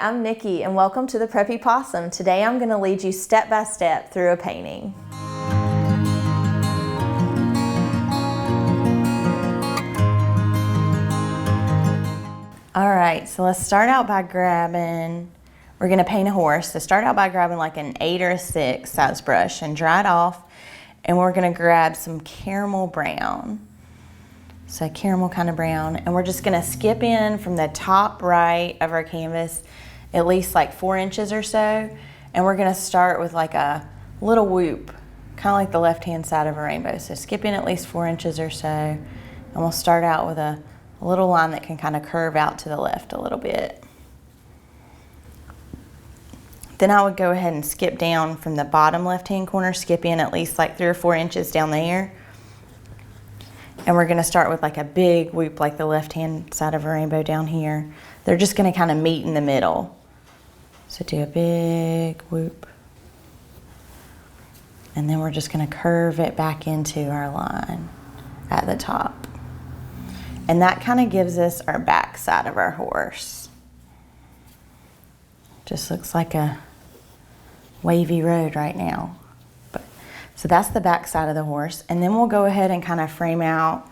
I'm Nikki and welcome to the Preppy Possum. Today I'm going to lead you step by step through a painting. Alright, so let's start out by grabbing, we're going to paint a horse. So start out by grabbing like an 8 or a 6 size brush and dry it off. And we're going to grab some caramel brown. So caramel kind of brown, and we're just gonna skip in from the top right of our canvas at least like 4 inches or so, and we're gonna start with like a little whoop, kind of like the left hand side of a rainbow. So skip in at least 4 inches or so, and we'll start out with a little line that can kind of curve out to the left a little bit. Then I would go ahead and skip down from the bottom left hand corner, skip in at least like 3 or 4 inches down there. And we're gonna start with like a big whoop like the left-hand side of a rainbow down here. They're just gonna kind of meet in the middle. So do a big whoop. And then we're just gonna curve it back into our line at the top. And that kind of gives us our back side of our horse. Just looks like a wavy road right now. So that's the back side of the horse. And then we'll go ahead and kind of frame out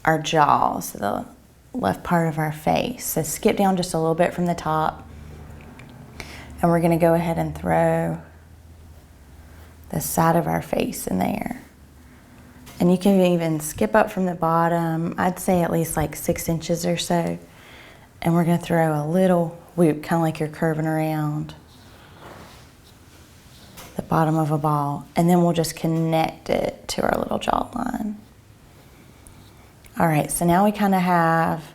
our jaws, so the left part of our face. So skip down just a little bit from the top. And we're gonna go ahead and throw the side of our face in there. And you can even skip up from the bottom, I'd say at least like 6 inches or so. And we're gonna throw a little whoop, kind of like you're curving around the bottom of a ball, and then we'll just connect it to our little jawline. All right, so now we kind of have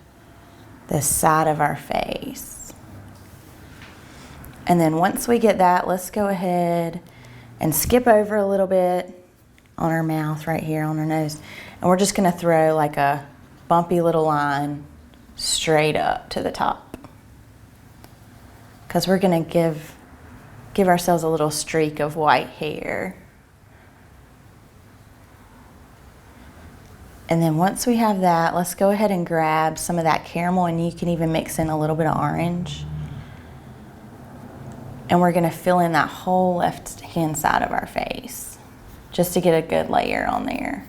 the side of our face. And then once we get that, let's go ahead and skip over a little bit on our mouth right here, on our nose, and we're just gonna throw like a bumpy little line straight up to the top, because we're gonna give ourselves a little streak of white hair. And then once we have that, let's go ahead and grab some of that caramel, and you can even mix in a little bit of orange. And we're gonna fill in that whole left hand side of our face, just to get a good layer on there.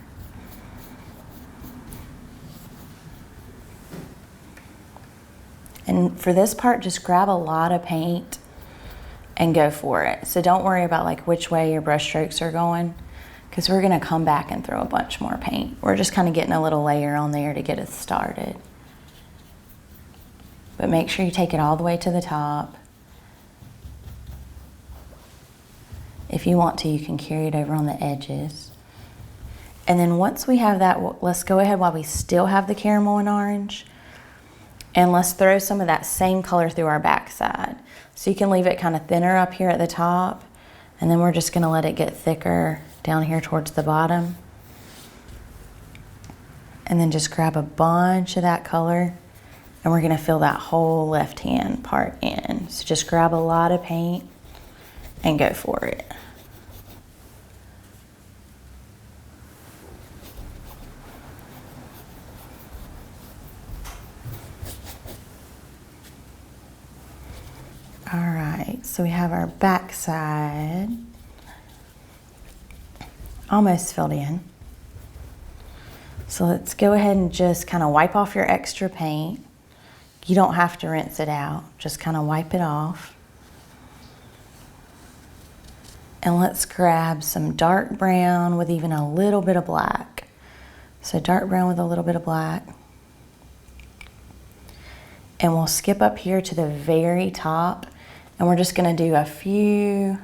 And for this part, just grab a lot of paint and go for it. So don't worry about like which way your brush strokes are going, because we're gonna come back and throw a bunch more paint. We're just kind of getting a little layer on there to get us started. But make sure you take it all the way to the top. If you want to, you can carry it over on the edges. And then once we have that, let's go ahead while we still have the caramel and orange, and let's throw some of that same color through our backside. So you can leave it kind of thinner up here at the top, and then we're just gonna let it get thicker down here towards the bottom. And then just grab a bunch of that color, and we're gonna fill that whole left hand part in. So just grab a lot of paint and go for it. All right, so we have our back side almost filled in. So let's go ahead and just kind of wipe off your extra paint. You don't have to rinse it out, just kind of wipe it off. And let's grab some dark brown with even a little bit of black. So dark brown with a little bit of black. And we'll skip up here to the very top, and we're just gonna do a few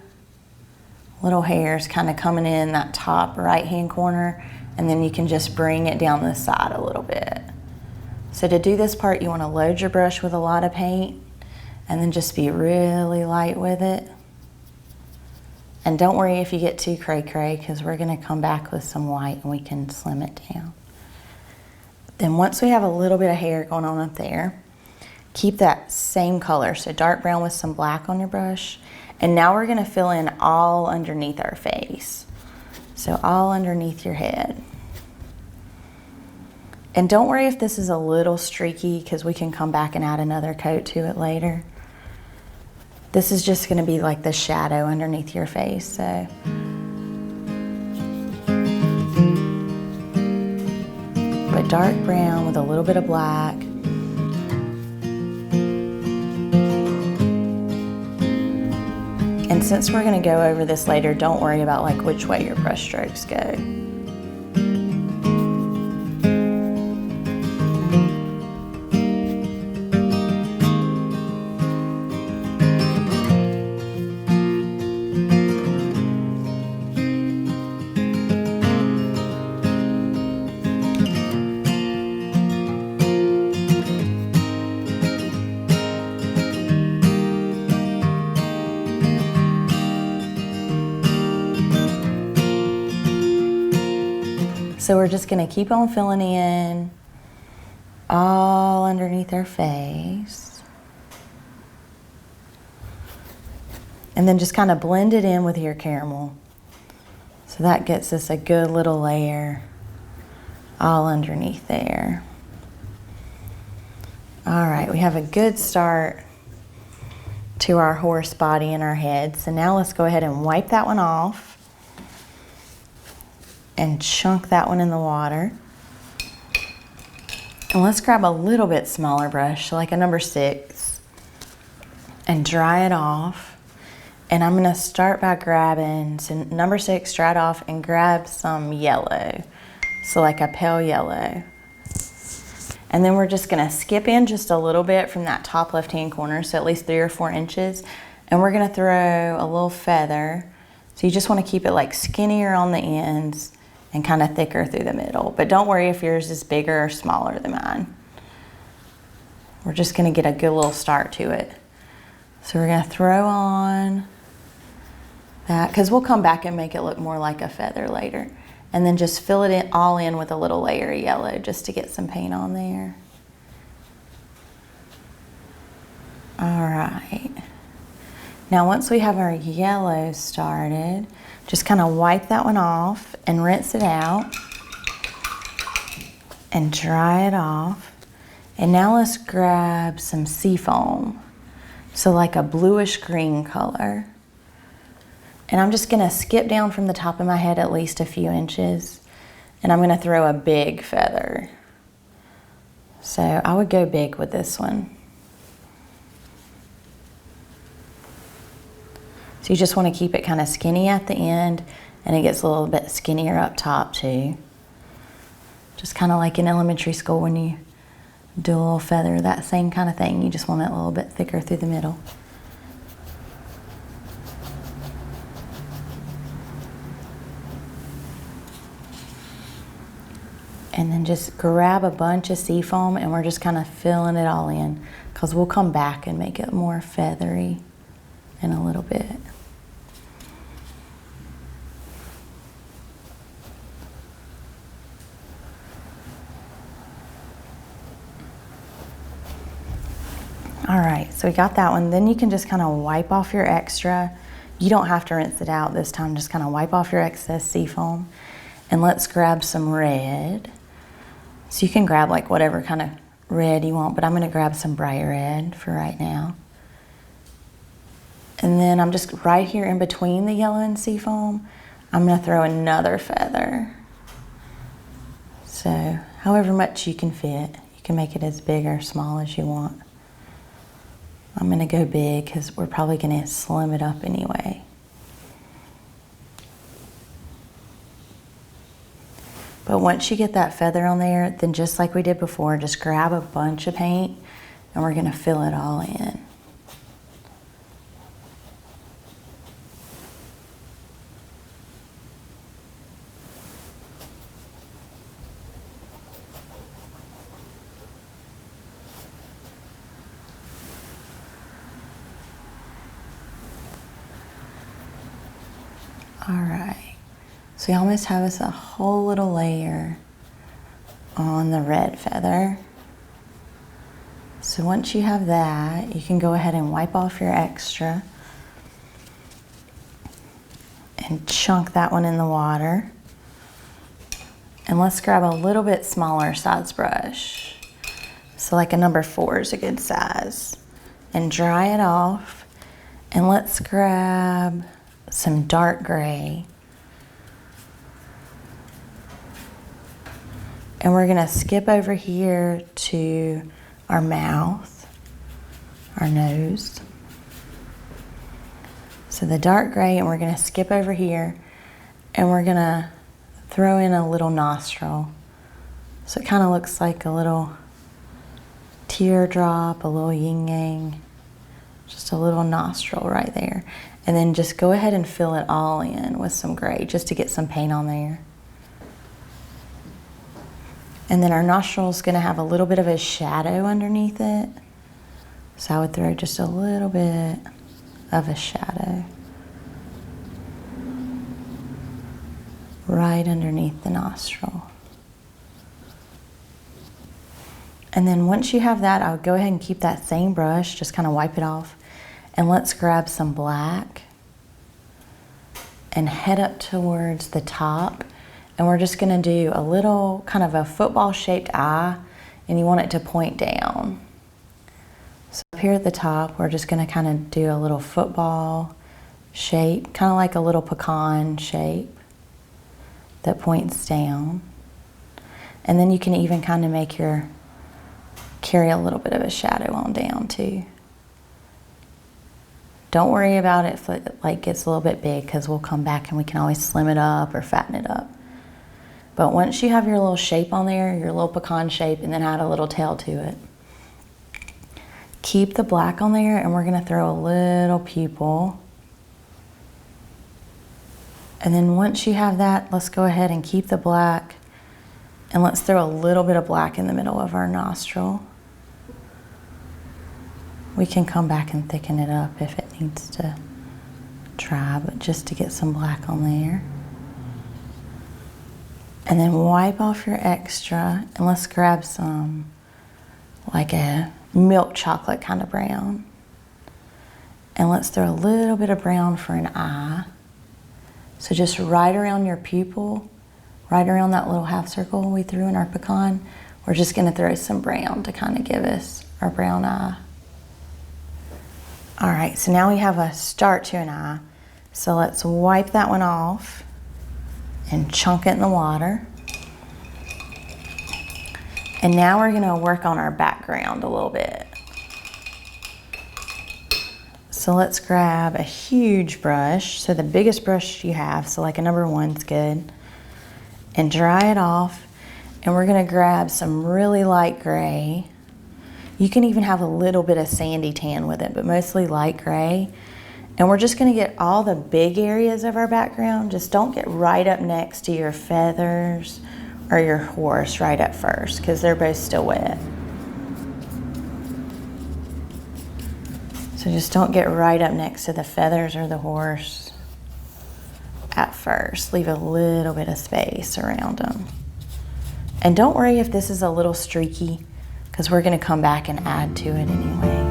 little hairs kind of coming in that top right hand corner, and then you can just bring it down the side a little bit. So to do this part, you wanna load your brush with a lot of paint, and then just be really light with it. And don't worry if you get too cray-cray, because we're gonna come back with some white and we can slim it down. Then once we have a little bit of hair going on up there, keep that same color, so dark brown with some black on your brush. And now we're gonna fill in all underneath our face. So all underneath your head. And don't worry if this is a little streaky, because we can come back and add another coat to it later. This is just gonna be like the shadow underneath your face, so. But dark brown with a little bit of black. And since we're gonna go over this later, don't worry about like which way your brush strokes go. So we're just gonna keep on filling in all underneath our face. And then just kind of blend it in with your caramel. So that gets us a good little layer all underneath there. All right, we have a good start to our horse body and our head. So now let's go ahead and wipe that one off and chunk that one in the water. And let's grab a little bit smaller brush, so like a number 6, and dry it off. And I'm gonna start by grabbing, so number 6, dry it off and grab some yellow. So like a pale yellow. And then we're just gonna skip in just a little bit from that top left-hand corner, so at least 3 or 4 inches. And we're gonna throw a little feather. So you just wanna keep it like skinnier on the ends and kind of thicker through the middle. But don't worry if yours is bigger or smaller than mine. We're just gonna get a good little start to it. So we're gonna throw on that, because we'll come back and make it look more like a feather later. And then just fill it all in with a little layer of yellow just to get some paint on there. All right. Now once we have our yellow started, just kind of wipe that one off and rinse it out and dry it off. And now let's grab some sea foam. So like a bluish green color. And I'm just gonna skip down from the top of my head at least a few inches. And I'm gonna throw a big feather. So I would go big with this one. So you just want to keep it kind of skinny at the end, and it gets a little bit skinnier up top too. Just kind of like in elementary school when you do a little feather, that same kind of thing. You just want it a little bit thicker through the middle. And then just grab a bunch of sea foam, and we're just kind of filling it all in, because we'll come back and make it more feathery in a little bit. All right, so we got that one. Then you can just kind of wipe off your extra. You don't have to rinse it out this time. Just kind of wipe off your excess sea foam. And let's grab some red. So you can grab like whatever kind of red you want, but I'm gonna grab some bright red for right now. And then I'm just right here in between the yellow and sea foam, I'm gonna throw another feather. So however much you can fit, you can make it as big or small as you want. I'm gonna go big because we're probably gonna slim it up anyway. But once you get that feather on there, then just like we did before, just grab a bunch of paint and we're gonna fill it all in. All right, so you almost have us a whole little layer on the red feather. So once you have that, you can go ahead and wipe off your extra and chunk that one in the water. And let's grab a little bit smaller size brush. So like a number 4 is a good size. And dry it off. And let's grab some dark gray. And we're gonna skip over here to our mouth, our nose. So the dark gray, and we're gonna skip over here, and we're gonna throw in a little nostril. So it kind of looks like a little teardrop, a little yin yang, just a little nostril right there. And then just go ahead and fill it all in with some gray just to get some paint on there. And then our nostril's gonna have a little bit of a shadow underneath it. So I would throw just a little bit of a shadow right underneath the nostril. And then once you have that, I would go ahead and keep that same brush, just kind of wipe it off. And let's grab some black and head up towards the top. And we're just gonna do a little kind of a football shaped eye, and you want it to point down. So up here at the top, we're just gonna kind of do a little football shape, kind of like a little pecan shape that points down. And then you can even kind of make your carry a little bit of a shadow on down too. Don't worry about it if it like gets a little bit big, because we'll come back and we can always slim it up or fatten it up. But once you have your little shape on there, your little pecan shape, and then add a little tail to it, keep the black on there, and we're gonna throw a little pupil. And then once you have that, let's go ahead and keep the black, and let's throw a little bit of black in the middle of our nostril. We can come back and thicken it up if it needs to try, but just to get some black on there. And then wipe off your extra, and let's grab some, like a milk chocolate kind of brown. And let's throw a little bit of brown for an eye. So just right around your pupil, right around that little half circle we threw in our pecan, we're just gonna throw some brown to kind of give us our brown eye. All right, so now we have a start to an eye. So let's wipe that one off and chunk it in the water. And now we're gonna work on our background a little bit. So let's grab a huge brush, so the biggest brush you have, so like a number 1's good, and dry it off. And we're gonna grab some really light gray. You can even have a little bit of sandy tan with it, but mostly light gray. And we're just gonna get all the big areas of our background. Just don't get right up next to your feathers or your horse right at first, because they're both still wet. So just don't get right up next to the feathers or the horse at first. Leave a little bit of space around them. And don't worry if this is a little streaky, because we're gonna come back and add to it anyway.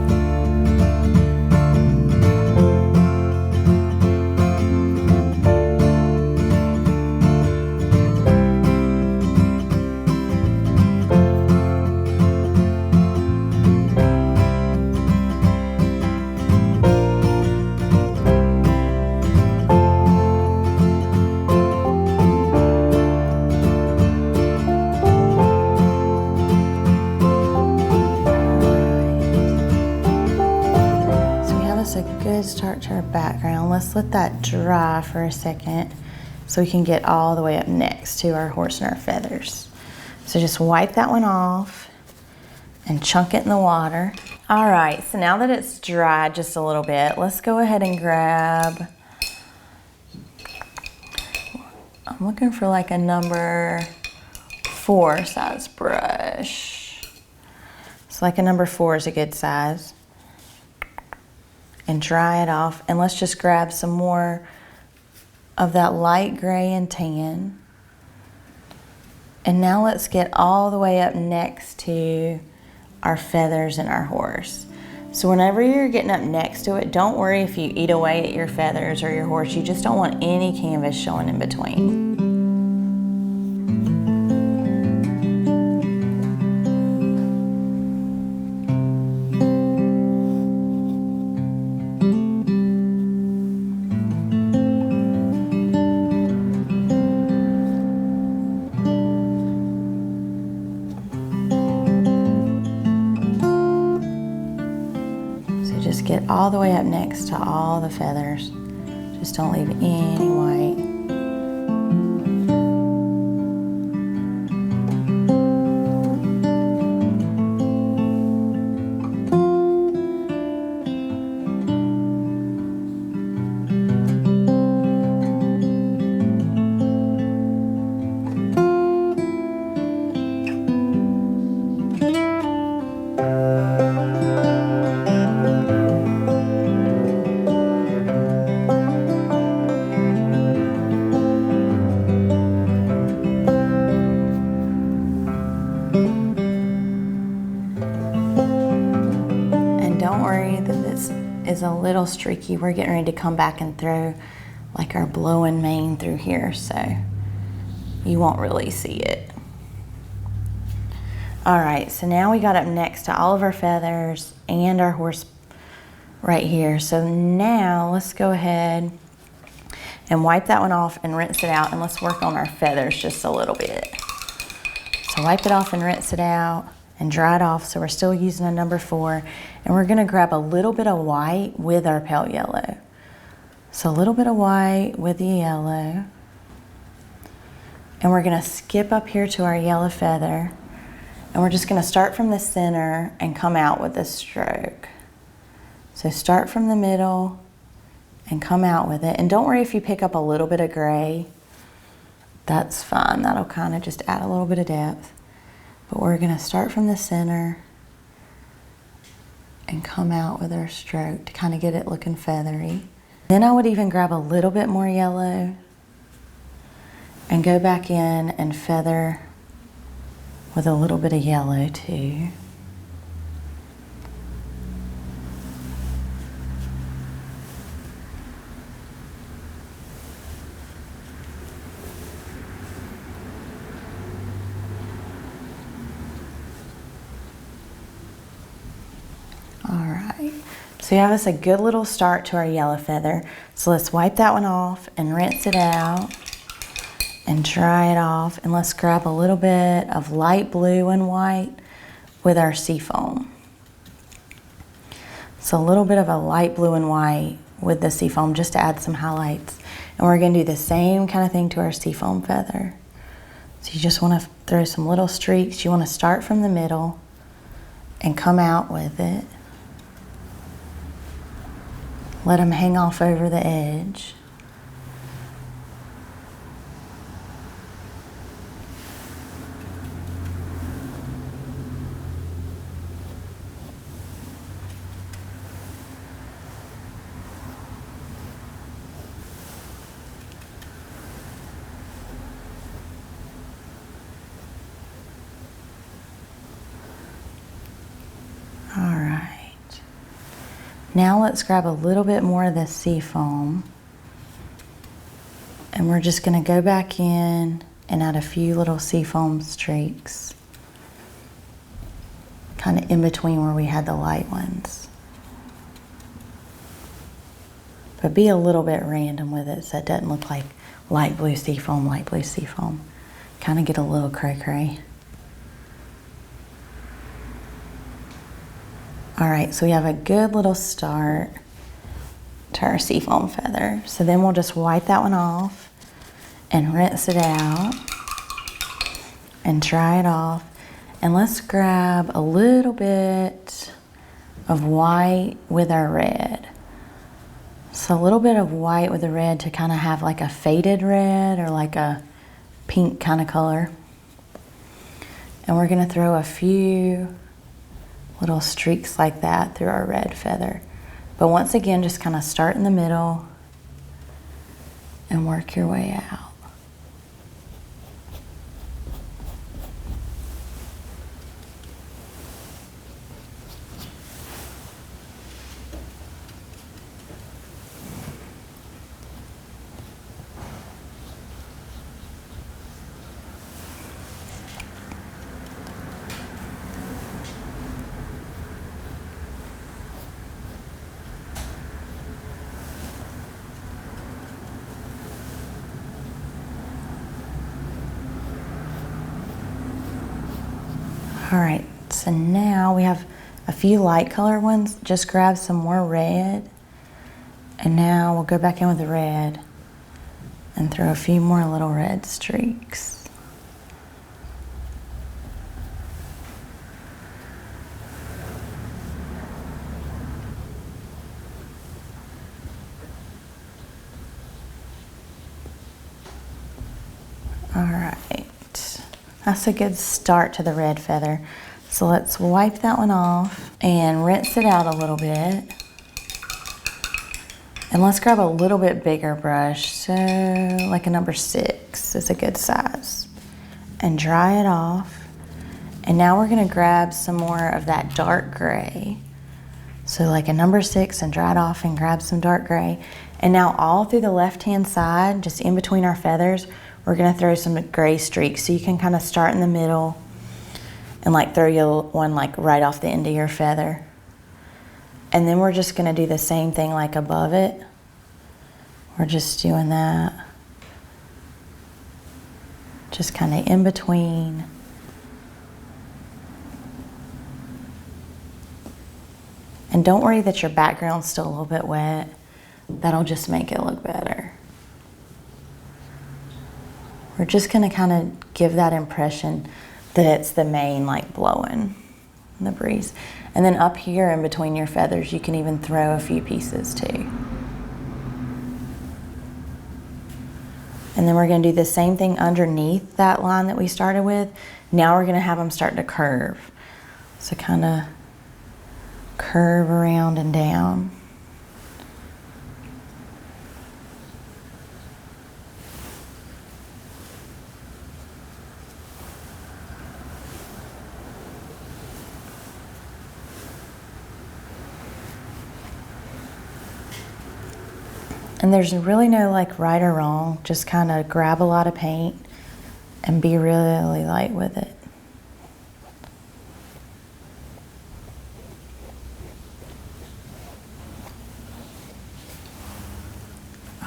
Start to our background. Let's let that dry for a second so we can get all the way up next to our horse and our feathers. So just wipe that one off and chunk it in the water. All right, so now that it's dried just a little bit, let's go ahead and grab, I'm looking for like a number 4 size brush. So like a number 4 is a good size. And dry it off, and let's just grab some more of that light gray and tan. And now let's get all the way up next to our feathers and our horse. So whenever you're getting up next to it, don't worry if you eat away at your feathers or your horse. You just don't want any canvas showing in between. all the way up next to all the feathers. Just don't leave any white. Is a little streaky. We're getting ready to come back and throw like our blowing mane through here, so you won't really see it. All right, so now we got up next to all of our feathers and our horse right here. So now let's go ahead and wipe that one off and rinse it out, and let's work on our feathers just a little bit. So wipe it off and rinse it out and dry it off. So we're still using a number 4, and we're gonna grab a little bit of white with our pale yellow. So a little bit of white with the yellow, and we're gonna skip up here to our yellow feather, and we're just gonna start from the center and come out with a stroke. So start from the middle and come out with it. And don't worry if you pick up a little bit of gray, that's fine. That'll kind of just add a little bit of depth. But we're gonna start from the center and come out with our stroke to kind of get it looking feathery. Then I would even grab a little bit more yellow and go back in and feather with a little bit of yellow too. So you have us a good little start to our yellow feather. So let's wipe that one off and rinse it out and dry it off. And let's grab a little bit of light blue and white with our seafoam. So a little bit of a light blue and white with the seafoam just to add some highlights. And we're gonna do the same kind of thing to our seafoam feather. So you just wanna throw some little streaks. You wanna start from the middle and come out with it. Let them hang off over the edge. All right. Now let's grab a little bit more of the seafoam, and we're just gonna go back in and add a few little seafoam streaks, kind of in between where we had the light ones. But be a little bit random with it so it doesn't look like light blue seafoam, light blue seafoam. Kind of get a little cray-cray. All right, so we have a good little start to our seafoam feather. So then we'll just wipe that one off and rinse it out and dry it off. And let's grab a little bit of white with our red. So a little bit of white with the red to kind of have like a faded red or like a pink kind of color. And we're gonna throw a few little streaks like that through our red feather. But once again, just kind of start in the middle and work your way out. All right, so now we have a few light color ones. Just grab some more red. And now we'll go back in with the red and throw a few more little red streaks. All right, that's a good start to the red feather. So let's wipe that one off and rinse it out a little bit. And let's grab a little bit bigger brush, so like a number 6 is a good size. And dry it off. And now we're gonna grab some more of that dark gray. So like a number 6 and dry it off and grab some dark gray. And now all through the left-hand side, just in between our feathers, we're gonna throw some gray streaks. So you can kind of start in the middle and like throw your one like right off the end of your feather. And then we're just gonna do the same thing like above it. We're just doing that. Just kind of in between. And don't worry that your background's still a little bit wet. That'll just make it look better. We're just gonna kind of give that impression that it's the mane like blowing in the breeze. And then up here in between your feathers, you can even throw a few pieces too. And then we're gonna do the same thing underneath that line that we started with. Now we're gonna have them start to curve. So kind of curve around and down. And there's really no like right or wrong, just kind of grab a lot of paint and be really light with it.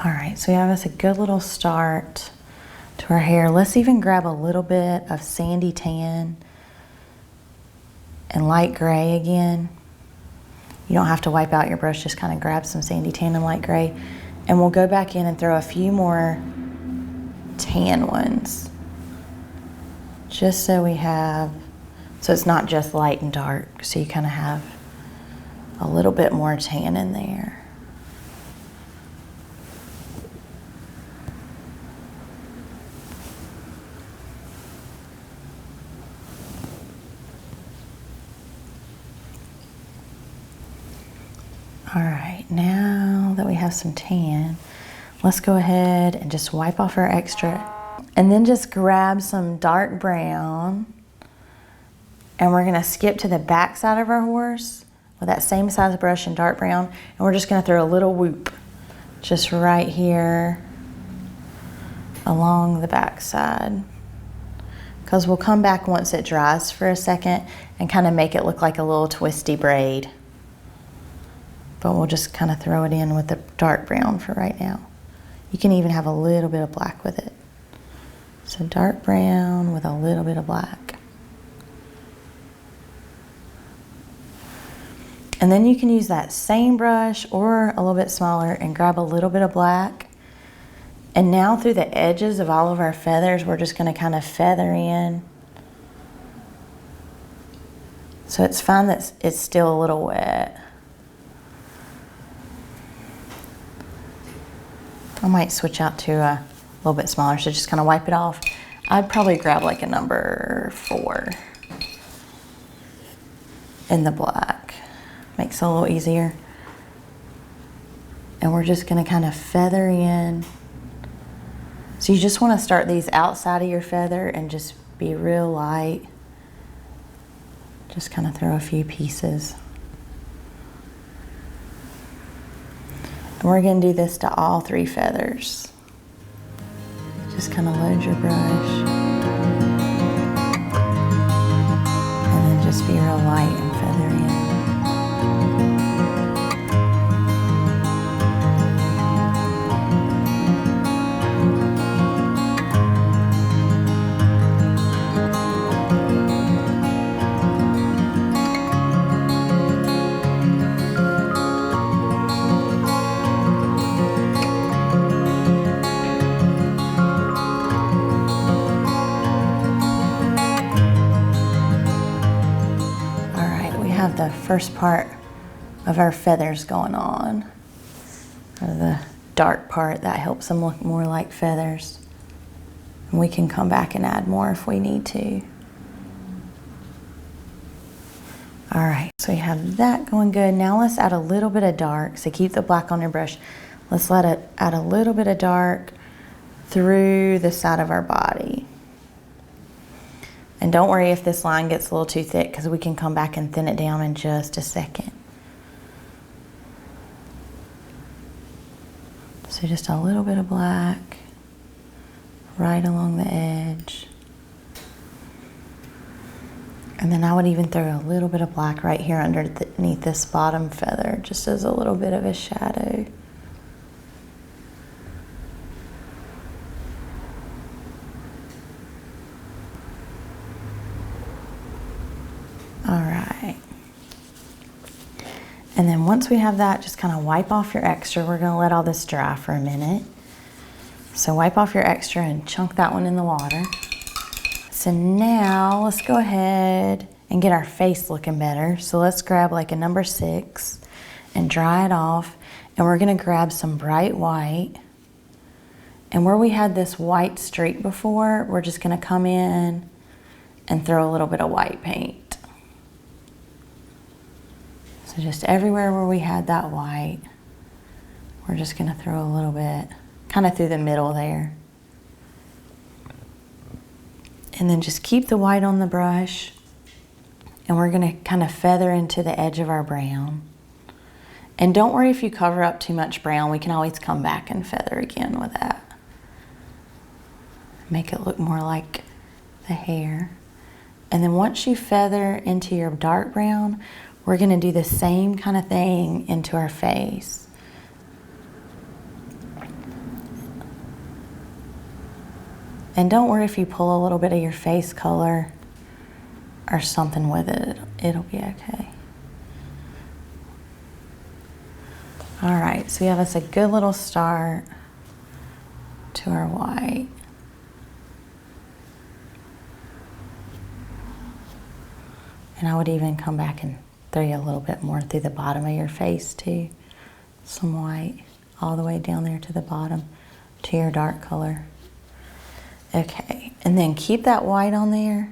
All right, so we have us a good little start to our hair. Let's even grab a little bit of sandy tan and light gray again. You don't have to wipe out your brush, just kind of grab some sandy tan and light gray. And we'll go back in and throw a few more tan ones. Just so we have, so it's not just light and dark, so you kind of have a little bit more tan in there. All right, now that we have some tan, let's go ahead and just wipe off our extra. And then just grab some dark brown, and we're gonna skip to the back side of our horse with that same size brush and dark brown, and we're just gonna throw a little whoop just right here along the back side. Because we'll come back once it dries for a second and kind of make it look like a little twisty braid. But we'll just kind of throw it in with the dark brown for right now. You can even have a little bit of black with it. So dark brown with a little bit of black. And then you can use that same brush or a little bit smaller and grab a little bit of black. And now through the edges of all of our feathers, we're just gonna kind of feather in. So it's fine that it's still a little wet. I might switch out to a little bit smaller, so just kind of wipe it off. I'd probably grab like a number 4 in the black. Makes it a little easier. And we're just gonna kind of feather in. So you just wanna start these outside of your feather and just be real light. Just kind of throw a few pieces. And we're gonna do this to all 3 feathers. Just kind of load your brush. And then just be real light and feather in. first part of our feathers going on, or the dark part that helps them look more like feathers. And we can come back and add more if we need to. All right, so we have that going good. Now let's add a little bit of dark. So keep the black on your brush. Let's let it add a little bit of dark through the side of our body. And don't worry if this line gets a little too thick, because we can come back and thin it down in just a second. So just a little bit of black right along the edge. And then I would even throw a little bit of black right here underneath this bottom feather, just as a little bit of a shadow. All right. And then once we have that, just kind of wipe off your extra. We're going to let all this dry for a minute. So wipe off your extra and chunk that one in the water. So now let's go ahead and get our face looking better. So let's grab like a number 6 and dry it off. And we're going to grab some bright white. And where we had this white streak before, we're just going to come in and throw a little bit of white paint. So just everywhere where we had that white, we're just going to throw a little bit, kind of through the middle there. And then just keep the white on the brush, and we're going to kind of feather into the edge of our brown. And don't worry if you cover up too much brown, we can always come back and feather again with that. Make it look more like the hair. And then once you feather into your dark brown, we're going to do the same kind of thing into our face. And don't worry if you pull a little bit of your face color or something with it, it'll be okay. All right, so we have us a good little start to our white. And I would even come back and throw you a little bit more through the bottom of your face too. Some white all the way down there to the bottom to your dark color. Okay, and then keep that white on there,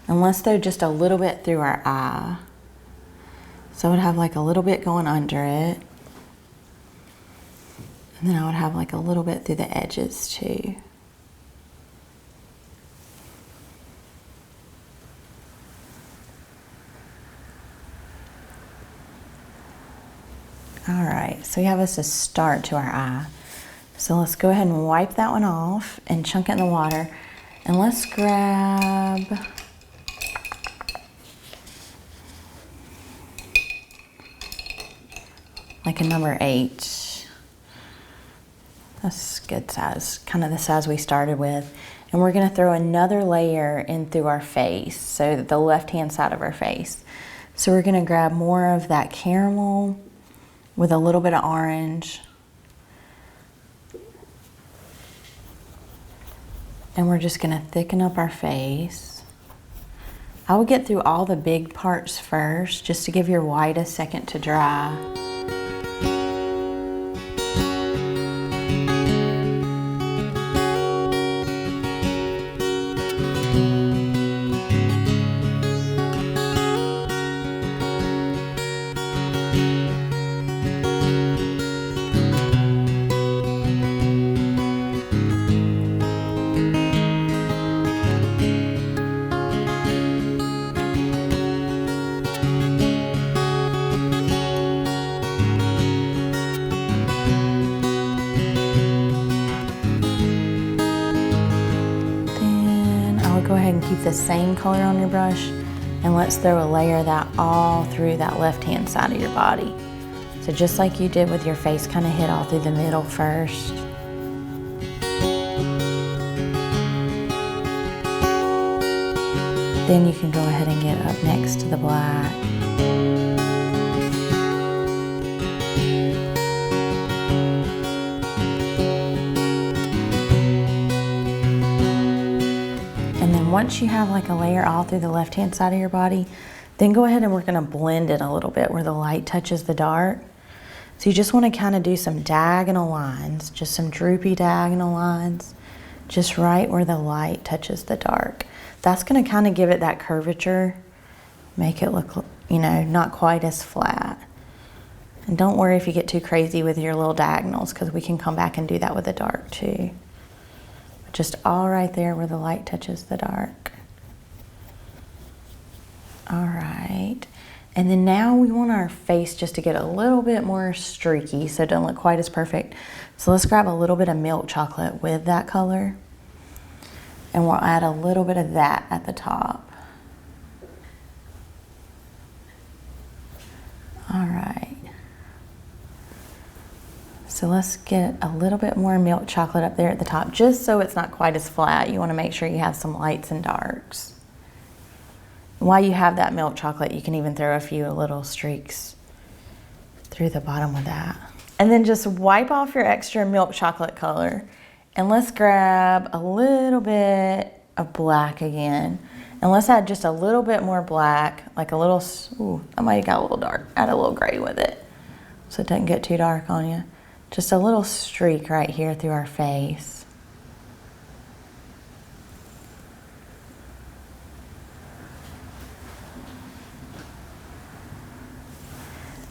and let's throw just a little bit through our eye. So I would have like a little bit going under it, and then I would have like a little bit through the edges too. All right, so we have us a start to our eye. So let's go ahead and wipe that one off and chunk it in the water. And let's grab like a number 8. That's a good size, kind of the size we started with. And we're gonna throw another layer in through our face, so the left-hand side of our face. So we're gonna grab more of that caramel with a little bit of orange. And we're just gonna thicken up our face. I would get through all the big parts first, just to give your white a second to dry. Go ahead and keep the same color on your brush, and let's throw a layer of that all through that left-hand side of your body. So just like you did with your face, kind of hit all through the middle first. Then you can go ahead and get up next to the black. Once you have like a layer all through the left-hand side of your body, Then go ahead and we're gonna blend it a little bit where the light touches the dark. So you just wanna kind of do some diagonal lines, just some droopy diagonal lines, just right where the light touches the dark. That's gonna kind of give it that curvature, make it look, you know, not quite as flat. And don't worry if you get too crazy with your little diagonals, because we can come back and do that with the dark too. Just all right there where the light touches the dark. All right. And then now we want our face just to get a little bit more streaky so it doesn't look quite as perfect. So let's grab a little bit of milk chocolate with that color. And we'll add a little bit of that at the top. All right. So let's get a little bit more milk chocolate up there at the top, just so it's not quite as flat. You want to make sure you have some lights and darks. While you have that milk chocolate, you can even throw a few little streaks through the bottom of that. And then just wipe off your extra milk chocolate color. And let's grab a little bit of black again. And let's add just a little bit more black, like a little, ooh, I might have got a little dark. Add a little gray with it so it doesn't get too dark on you. Just a little streak right here through our face.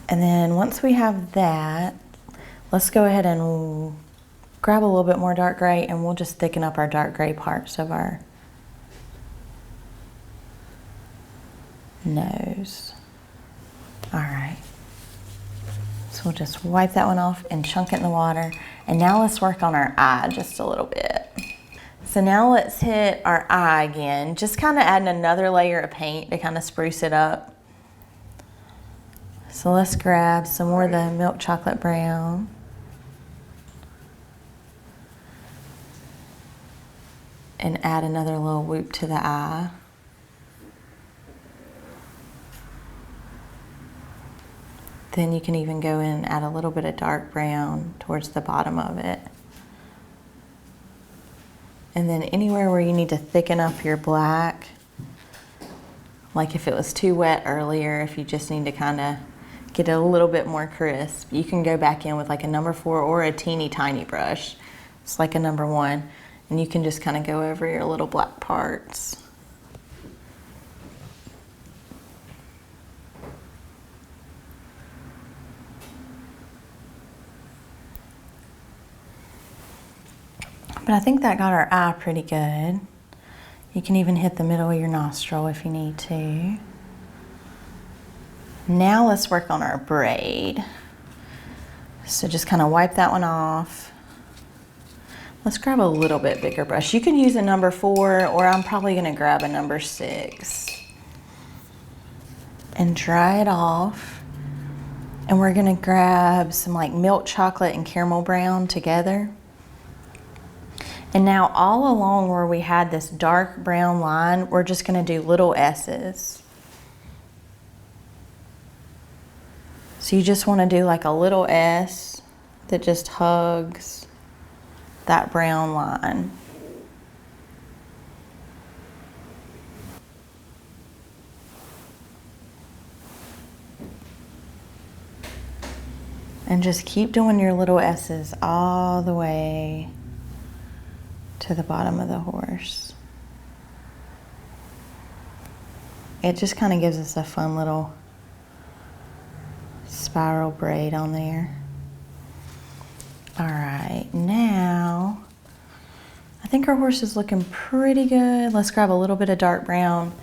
And then once we have that, let's go ahead and grab a little bit more dark gray, and we'll just thicken up our dark gray parts of our nose. All right. So we'll just wipe that one off and chunk it in the water. And now let's work on our eye just a little bit. So now let's hit our eye again, just kind of adding another layer of paint to kind of spruce it up. So let's grab some more of the milk chocolate brown. And add another little whoop to the eye. Then you can even go in and add a little bit of dark brown towards the bottom of it. And then anywhere where you need to thicken up your black, like if it was too wet earlier, if you just need to kind of get it a little bit more crisp, you can go back in with like a number 4 or a teeny tiny brush. It's like a number 1, and you can just kind of go over your little black parts. But I think that got our eye pretty good. You can even hit the middle of your nostril if you need to. Now let's work on our braid. So just kind of wipe that one off. Let's grab a little bit bigger brush. You can use a number 4, or I'm probably gonna grab a number 6. And dry it off. And we're gonna grab some like milk chocolate and caramel brown together. And now all along where we had this dark brown line, we're just gonna do little S's. So you just wanna do like a little S that just hugs that brown line. And just keep doing your little S's all the way to the bottom of the horse. It just kind of gives us a fun little spiral braid on there. All right, now I think our horse is looking pretty good. Let's grab a little bit of dark brown.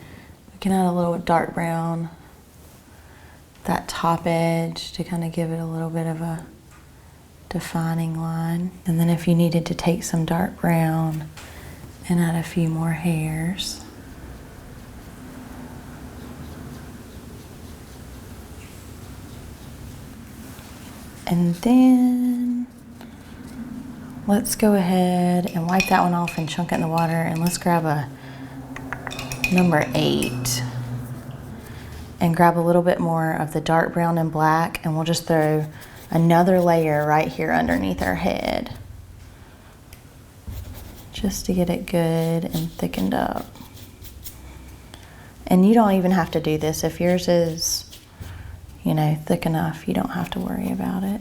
We can add a little dark brown, that top edge, to kind of give it a little bit of a defining line. And then if you needed to take some dark brown and add a few more hairs. And then let's go ahead and wipe that one off and chunk it in the water, and let's grab a number 8 and grab a little bit more of the dark brown and black, and we'll just throw another layer right here underneath our head, just to get it good and thickened up. And you don't even have to do this. If yours is, you know, thick enough, you don't have to worry about it.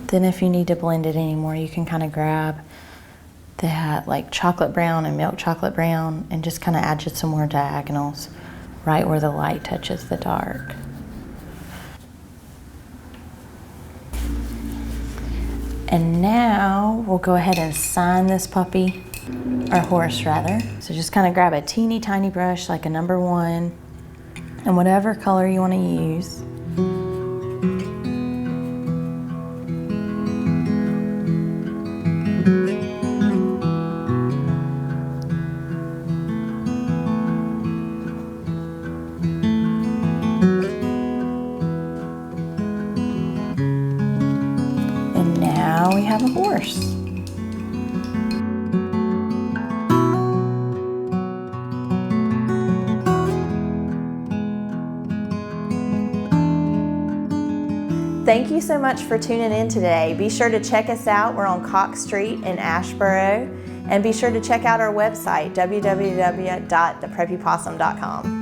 Then if you need to blend it anymore, you can kind of grab that like chocolate brown and milk chocolate brown and just kind of add just some more diagonals right where the light touches the dark. And now we'll go ahead and sign this puppy, or horse rather. So just kind of grab a teeny tiny brush like a number 1 and whatever color you want to use. And now we have a horse. Thank you so much for tuning in today. Be sure to check us out. We're on Cox Street in Asheboro. And be sure to check out our website, www.thepreppypossum.com.